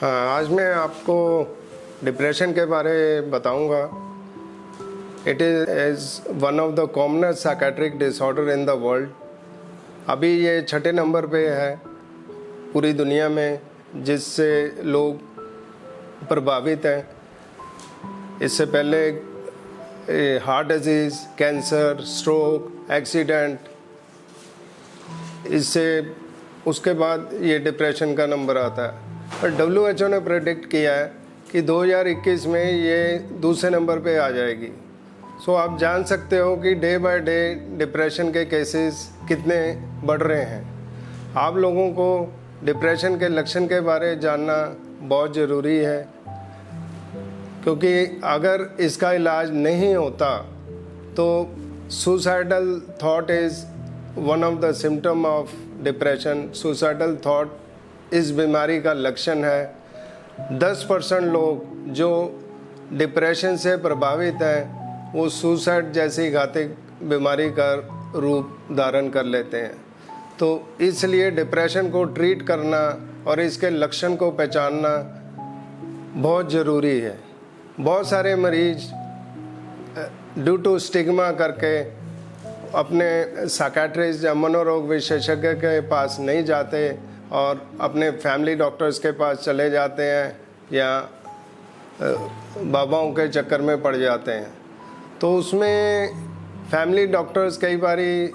हाँ, आज मैं आपको डिप्रेशन के बारे बताऊंगा। It is one of the commonest psychiatric disorder in the world. अभी ये 6 नंबर पे है पूरी दुनिया में जिससे लोग प्रभावित हैं। इससे पहले heart disease, cancer, stroke, accident, इससे उसके बाद ये डिप्रेशन का नंबर आता है। और WHO ने प्रेडिक्ट किया है कि 2021 में ये दूसरे नंबर पे आ जाएगी। सो आप जान सकते हो कि डे बाय डे डिप्रेशन के केसेस कितने बढ़ रहे हैं। आप लोगों को डिप्रेशन के लक्षण के बारे जानना बहुत ज़रूरी है, क्योंकि अगर इसका इलाज नहीं होता तो suicidal thought is one of the symptom of depression. Suicidal thought इस बीमारी का लक्षण है। 10% लोग जो डिप्रेशन से प्रभावित हैं वो सुसाइड जैसी घातक बीमारी का रूप धारण कर लेते हैं। तो इसलिए डिप्रेशन को ट्रीट करना और इसके लक्षण को पहचानना बहुत ज़रूरी है। बहुत सारे मरीज ड्यू टू स्टिग्मा करके अपने साइकियाट्रिस्ट या मनोरोग विशेषज्ञ के पास नहीं जाते और अपने फैमिली डॉक्टर्स के पास चले जाते हैं या बाबाओं के चक्कर में पड़ जाते हैं। तो उसमें फैमिली डॉक्टर्स कई बारी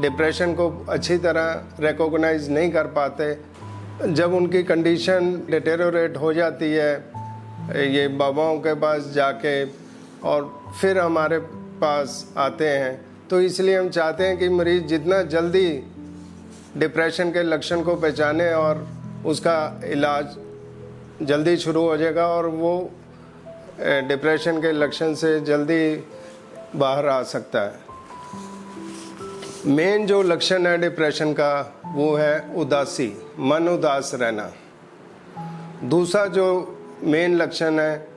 डिप्रेशन को अच्छी तरह रिकॉग्नाइज नहीं कर पाते। जब उनकी कंडीशन डिटेरियोरेट हो जाती है, ये बाबाओं के पास जाके और फिर हमारे पास आते हैं। तो इसलिए हम चाहते हैं कि मरीज़ जितना जल्दी डिप्रेशन के लक्षण को पहचाने और उसका इलाज जल्दी शुरू हो जाएगा और वो डिप्रेशन के लक्षण से जल्दी बाहर आ सकता है। मेन जो लक्षण है डिप्रेशन का वो है उदासी, मन उदास रहना। दूसरा जो मेन लक्षण है,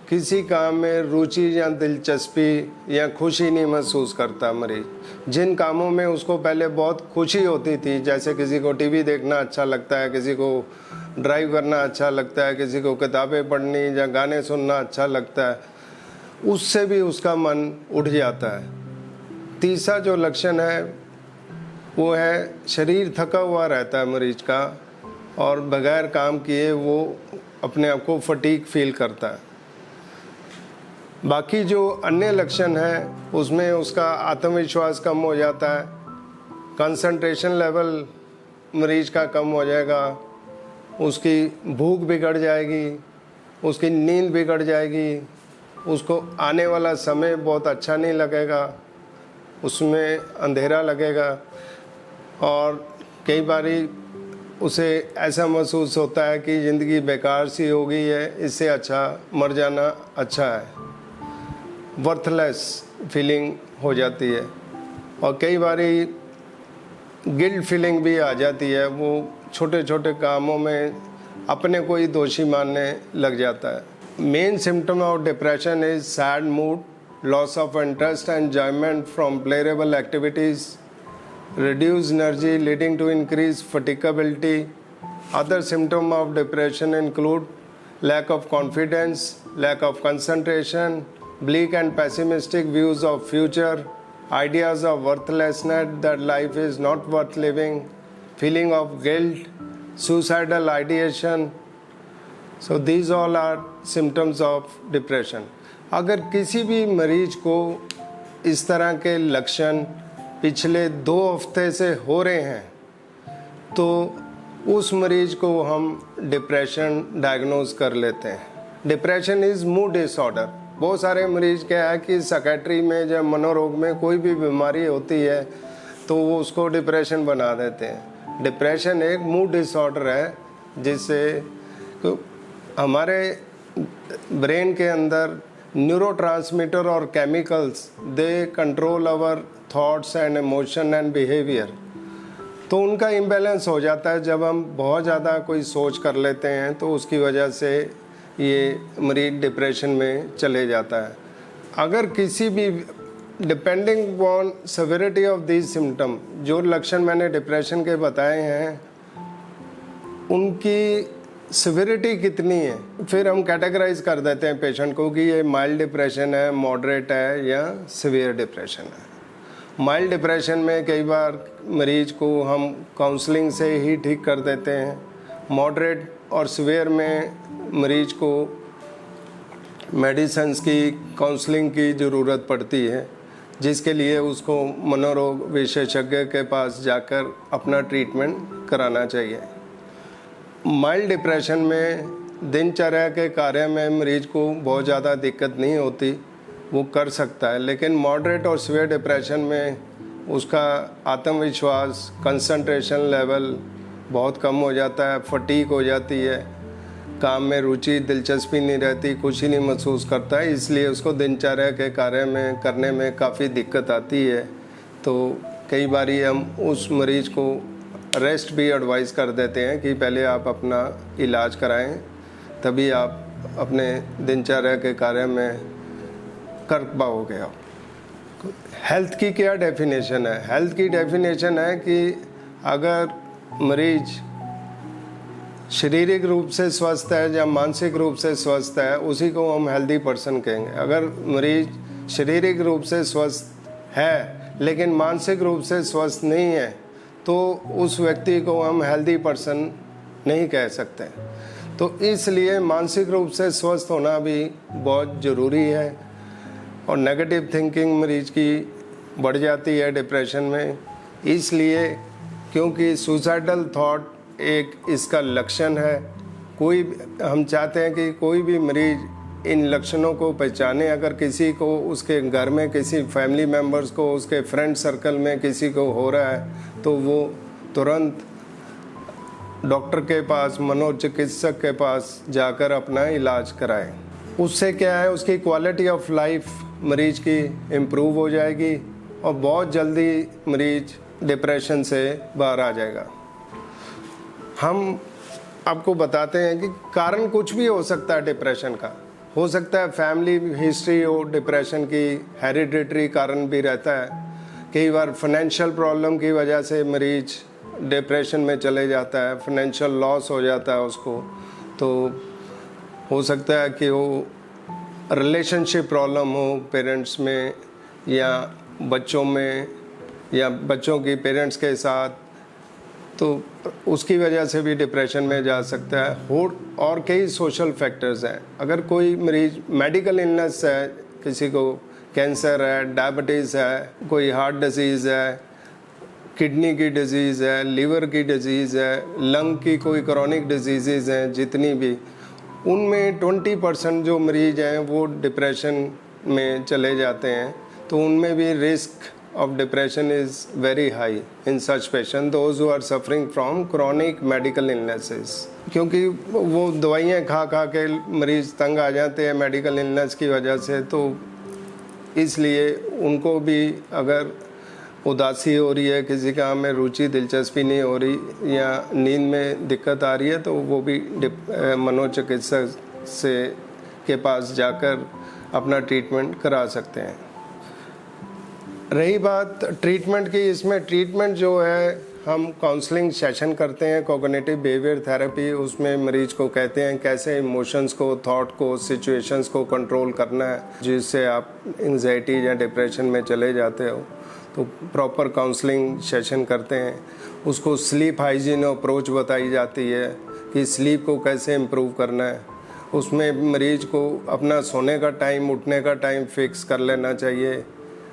किसी काम में रुचि या दिलचस्पी या खुशी नहीं महसूस करता मरीज। जिन कामों में उसको पहले बहुत खुशी होती थी, जैसे किसी को टीवी देखना अच्छा लगता है, किसी को ड्राइव करना अच्छा लगता है, किसी को किताबें पढ़नी या गाने सुनना अच्छा लगता है, उससे भी उसका मन उठ जाता है। तीसरा जो लक्षण है वो है शरीर थका हुआ रहता है मरीज का और बगैर काम किए वो अपने आप को फटीग फील करता है। बाकी जो अन्य लक्षण हैं उसमें उसका आत्मविश्वास कम हो जाता है, कंसंट्रेशन लेवल मरीज का कम हो जाएगा, उसकी भूख बिगड़ जाएगी, उसकी नींद बिगड़ जाएगी, उसको आने वाला समय बहुत अच्छा नहीं लगेगा, उसमें अंधेरा लगेगा और कई बारी उसे ऐसा महसूस होता है कि ज़िंदगी बेकार सी हो गई है, इससे अच्छा मर जाना अच्छा है। वर्थलेस फीलिंग हो जाती है और कई बारी गिल्ट फीलिंग भी आ जाती है। वो छोटे छोटे कामों में अपने को ही दोषी मानने लग जाता है। Main symptom of depression is sad mood, loss of interest and enjoyment from pleasurable activities, reduced energy leading to increased fatigability. Other symptoms of depression include lack of confidence, lack of concentration, bleak and pessimistic views of future, ideas of worthlessness, that life is not worth living, feeling of guilt, suicidal ideation. So these all are symptoms of depression. अगर किसी भी मरीज को इस तरह के लक्षण पिछले 2 हफ्ते से हो रहे हैं तो उस मरीज को हम डिप्रेशन डायग्नोज कर लेते हैं। Depression is mood disorder. बहुत सारे मरीज क्या है कि साइकियाट्री में या मनोरोग में कोई भी बीमारी होती है तो वो उसको डिप्रेशन बना देते हैं। डिप्रेशन एक मूड डिसऑर्डर है जिससे हमारे ब्रेन के अंदर न्यूरोट्रांसमीटर और chemicals they control our thoughts and emotion and behaviour. तो उनका इम्बैलेंस हो जाता है जब हम बहुत ज़्यादा कोई सोच कर लेते हैं तो उसकी वजह से ये मरीज डिप्रेशन में चले जाता है। अगर किसी भी depending on severity of this symptom, जो लक्षण मैंने डिप्रेशन के बताए हैं उनकी सिविरिटी कितनी है, फिर हम कैटेगराइज कर देते हैं पेशेंट को कि ये माइल्ड डिप्रेशन है, मॉडरेट है या सिवियर डिप्रेशन है। माइल्ड डिप्रेशन में कई बार मरीज को हम काउंसलिंग से ही ठीक कर देते हैं। मॉडरेट और सिवियर में मरीज को मेडिसिन्स की, काउंसलिंग की ज़रूरत पड़ती है, जिसके लिए उसको मनोरोग विशेषज्ञ के पास जाकर अपना ट्रीटमेंट कराना चाहिए। माइल्ड डिप्रेशन में दिनचर्या के कार्य में मरीज को बहुत ज़्यादा दिक्कत नहीं होती, वो कर सकता है। लेकिन मॉडरेट और सीवियर डिप्रेशन में उसका आत्मविश्वास, कंसंट्रेशन लेवल बहुत कम हो जाता है, फटीग हो जाती है, काम में रुचि, दिलचस्पी नहीं रहती, खुशी नहीं महसूस करता है, इसलिए उसको दिनचर्या के कार्य में करने में काफ़ी दिक्कत आती है। तो कई बारी हम उस मरीज को रेस्ट भी एडवाइस कर देते हैं कि पहले आप अपना इलाज कराएं, तभी आप अपने दिनचर्या के कार्य में कर पाओगे। आप हेल्थ की क्या डेफिनेशन है? हेल्थ की डेफिनेशन है कि अगर मरीज शारीरिक रूप से स्वस्थ है या मानसिक रूप से स्वस्थ है, उसी को हम हेल्दी पर्सन कहेंगे। अगर मरीज शारीरिक रूप से स्वस्थ है लेकिन मानसिक रूप से स्वस्थ नहीं है, तो उस व्यक्ति को हम हेल्दी पर्सन नहीं कह सकते। तो इसलिए मानसिक रूप से स्वस्थ होना भी बहुत ज़रूरी है। और नेगेटिव थिंकिंग मरीज की बढ़ जाती है डिप्रेशन में, इसलिए क्योंकि सुसाइडल थॉट एक इसका लक्षण है। हम चाहते हैं कि कोई भी मरीज इन लक्षणों को पहचाने। अगर किसी को उसके घर में किसी फैमिली मेम्बर्स को, उसके फ्रेंड सर्कल में किसी को हो रहा है, तो वो तुरंत डॉक्टर के पास, मनोचिकित्सक के पास जाकर अपना इलाज कराएं। उससे क्या है, उसकी क्वालिटी ऑफ लाइफ मरीज की इम्प्रूव हो जाएगी और बहुत जल्दी मरीज डिप्रेशन से बाहर आ जाएगा। हम आपको बताते हैं कि कारण कुछ भी हो सकता है डिप्रेशन का। हो सकता है फैमिली हिस्ट्री हो डिप्रेशन की, हेरिडिटरी कारण भी रहता है। कई बार फाइनेंशियल प्रॉब्लम की वजह से मरीज डिप्रेशन में चले जाता है, फाइनेंशियल लॉस हो जाता है उसको। तो हो सकता है कि वो रिलेशनशिप प्रॉब्लम हो पेरेंट्स में या बच्चों में, या बच्चों की पेरेंट्स के साथ, तो उसकी वजह से भी डिप्रेशन में जा सकता है। और कई सोशल फैक्टर्स हैं। अगर कोई मरीज मेडिकल इलनेस है, किसी को कैंसर है, डायबिटीज़ है, कोई हार्ट डिजीज़ है, किडनी की डिजीज़ है, लीवर की डिजीज़ है, लंग की कोई क्रॉनिक डिजीज़ हैं, जितनी भी, उनमें 20% जो मरीज हैं वो डिप्रेशन में चले जाते हैं। तो उनमें भी risk of depression is very high in such patient, those who are suffering from chronic medical illnesses। क्योंकि वो दवाइयाँ खा खा के मरीज तंग आ जाते हैं मेडिकल इलनेस की वजह से, तो इसलिए उनको भी अगर उदासी हो रही है, किसी काम में रुचि, दिलचस्पी नहीं हो रही, या नींद में दिक्कत आ रही है, तो वो भी मनोचिकित्सक से के पास जाकर अपना ट्रीटमेंट करा सकते हैं। रही बात ट्रीटमेंट की, इसमें ट्रीटमेंट जो है हम काउंसलिंग सेशन करते हैं, कॉग्निटिव बिहेवियर थेरेपी। उसमें मरीज को कहते हैं कैसे इमोशंस को, थॉट को, सिचुएशंस को कंट्रोल करना है, जिससे आप एंजाइटी या डिप्रेशन में चले जाते हो। तो प्रॉपर काउंसलिंग सेशन करते हैं। उसको स्लीप हाइजीन अप्रोच बताई जाती है कि स्लीप को कैसे इम्प्रूव करना है। उसमें मरीज को अपना सोने का टाइम, उठने का टाइम फिक्स कर लेना चाहिए।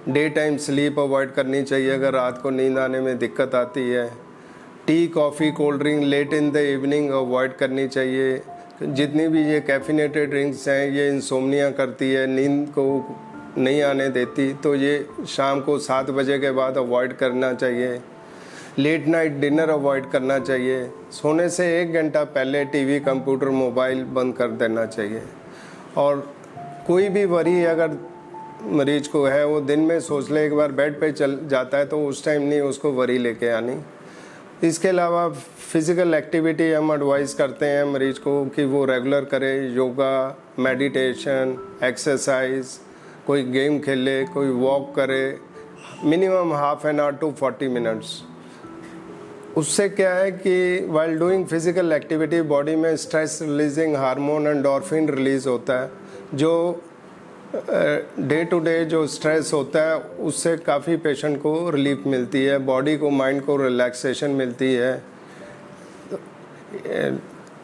डे टाइम स्लीप अवॉइड करनी चाहिए अगर रात को नींद आने में दिक्कत आती है। Tea, coffee, cold drink late in the evening avoid करनी चाहिए। जितनी भी ये कैफिनेटेड ड्रिंक्स हैं, ये इंसोम्निया करती है, नींद को नहीं आने देती, तो ये शाम को 7 बजे के बाद अवॉइड करना चाहिए। लेट नाइट डिनर अवॉइड करना चाहिए। सोने से 1 घंटा पहले टीवी, कंप्यूटर, मोबाइल बंद कर देना चाहिए। और कोई भी वरी अगर मरीज को है, वो दिन में सोच ले, एक बार बेड पे चल जाता है, तो उस टाइम नहीं उसको वरी लेके आनी। इसके अलावा फिज़िकल एक्टिविटी हम एडवाइस करते हैं मरीज को कि वो रेगुलर करे। योगा, मेडिटेशन, एक्सरसाइज, कोई गेम खेले, कोई वॉक करे, minimum ½ an hour to 40 minutes. उससे क्या है कि while doing physical activity body में stress releasing hormone endorphin release होता है, जो डे टू डे जो स्ट्रेस होता है उससे काफ़ी पेशेंट को रिलीफ मिलती है, बॉडी को माइंड को रिलैक्सेशन मिलती है।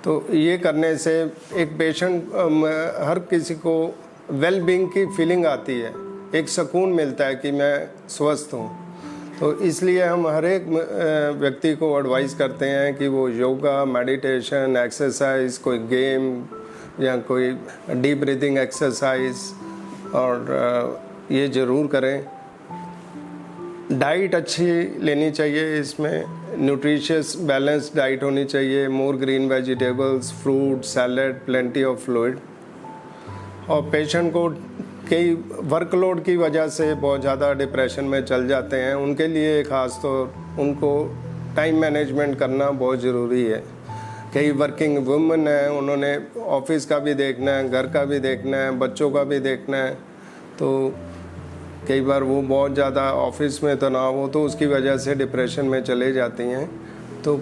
तो ये करने से एक पेशेंट हर किसी को वेल बीइंग की फीलिंग आती है, एक सुकून मिलता है कि मैं स्वस्थ हूँ। तो इसलिए हम हर एक व्यक्ति को एडवाइस करते हैं कि वो योगा, मेडिटेशन, एक्सरसाइज, कोई गेम या कोई डीप ब्रीथिंग एक्सरसाइज और ये ज़रूर करें। डाइट अच्छी लेनी चाहिए, इसमें न्यूट्रिशियस बैलेंस डाइट होनी चाहिए, मोर green vegetables, fruit, salad, plenty of fluid. और पेशेंट को कई वर्कलोड की वजह से बहुत ज़्यादा डिप्रेशन में चल जाते हैं, उनके लिए ख़ास तौर उनको टाइम मैनेजमेंट करना बहुत ज़रूरी है। कई वर्किंग वुमेन हैं, उन्होंने ऑफिस का भी देखना है, घर का भी देखना है, बच्चों का भी देखना है, तो कई बार वो बहुत ज़्यादा ऑफिस में तनाव हो तो उसकी वजह से डिप्रेशन में चले जाती हैं। तो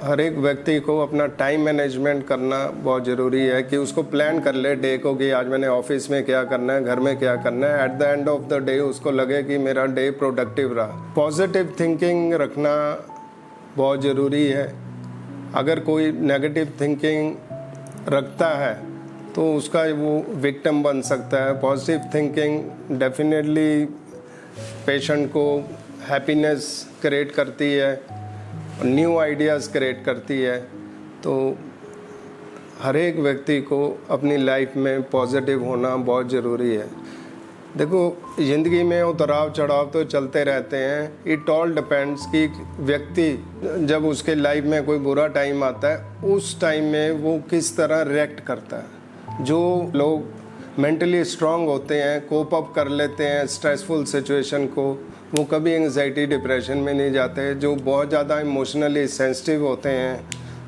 हर एक व्यक्ति को अपना टाइम मैनेजमेंट करना बहुत ज़रूरी है कि उसको प्लान कर ले डे को कि आज मैंने ऑफिस में क्या करना है, घर में क्या करना है। At the end of the day उसको लगे कि मेरा डे प्रोडक्टिव रहा। पॉजिटिव थिंकिंग रखना बहुत ज़रूरी है। अगर कोई नेगेटिव थिंकिंग रखता है तो उसका वो विक्टिम बन सकता है। पॉजिटिव थिंकिंग डेफिनेटली पेशेंट को हैप्पीनेस क्रिएट करती है, न्यू आइडियाज़ क्रिएट करती है। तो हर एक व्यक्ति को अपनी लाइफ में पॉजिटिव होना बहुत ज़रूरी है। देखो, ज़िंदगी में उतराव चढ़ाव तो चलते रहते हैं। इट ऑल डिपेंड्स कि व्यक्ति जब उसके लाइफ में कोई बुरा टाइम आता है उस टाइम में वो किस तरह रिएक्ट करता है। जो लोग मेंटली स्ट्रांग होते हैं, कोप अप कर लेते हैं स्ट्रेसफुल सिचुएशन को, वो कभी एंग्जाइटी डिप्रेशन में नहीं जाते। जो बहुत ज़्यादा इमोशनली सेंसिटिव होते हैं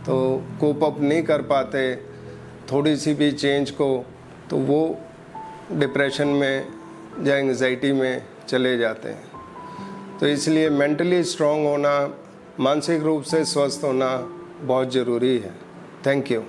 तो कोप अप नहीं कर पाते थोड़ी सी भी चेंज को, तो वो डिप्रेशन में या एंग्जाइटी में चले जाते हैं। तो इसलिए मेंटली स्ट्रांग होना, मानसिक रूप से स्वस्थ होना बहुत ज़रूरी है। Thank you.